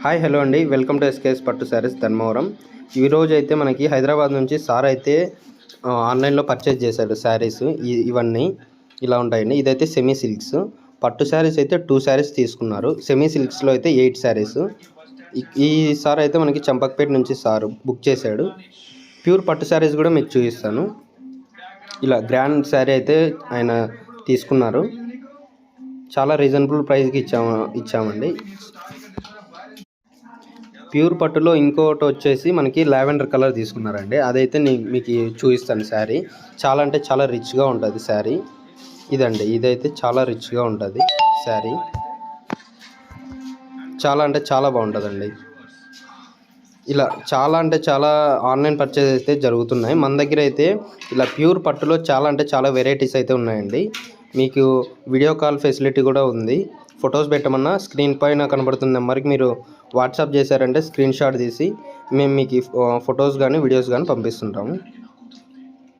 Hi hello అండి, welcome to SKS పట్టు శారీస్ ధర్మవరం. ఈరోజు అయితే మనకి హైదరాబాద్ నుంచి సార్ అయితే ఆన్లైన్లో పర్చేజ్ చేశాడు శారీస్. ఇవన్నీ ఇలా ఉంటాయండి. ఇదైతే సెమీ సిల్క్స్. పట్టు శారీస్ అయితే 2 శారీస్ తీసుకున్నారు. సెమీ సిల్క్స్లో అయితే 8 శారీస్. ఈ సార్ అయితే మనకి చంపక్పేట నుంచి సార్ బుక్ చేశాడు. ప్యూర్ పట్టు శారీస్ కూడా మీకు చూపిస్తాను. ఇలా గ్రాండ్ శారీ అయితే ఆయన తీసుకున్నారు. చాలా రీజనబుల్ ప్రైస్కి ఇచ్చామండి. ప్యూర్ పట్టులో ఇంకోటి వచ్చేసి మనకి లావెండర్ కలర్ తీసుకున్నారండి. అదైతే మీకు చూపిస్తాను. శారీ చాలా అంటే చాలా రిచ్గా ఉంటుంది శారీ. ఇదండి, ఇదైతే చాలా రిచ్గా ఉంటుంది శారీ. చాలా అంటే చాలా బాగుంటుందండి. ఇలా చాలా అంటే చాలా ఆన్లైన్ పర్చేస్ అయితే జరుగుతున్నాయి. మన దగ్గర అయితే ఇలా ప్యూర్ పట్టులో చాలా అంటే చాలా వెరైటీస్ అయితే ఉన్నాయండి. మీకు వీడియో కాల్ ఫెసిలిటీ కూడా ఉంది. ఫొటోస్ పెట్టమన్నా స్క్రీన్ పైన కనబడుతున్న నెంబర్కి మీరు వాట్సాప్ చేశారంటే స్క్రీన్ షాట్ తీసి మేము మీకు ఫొటోస్ కానీ వీడియోస్ కానీ పంపిస్తుంటాము.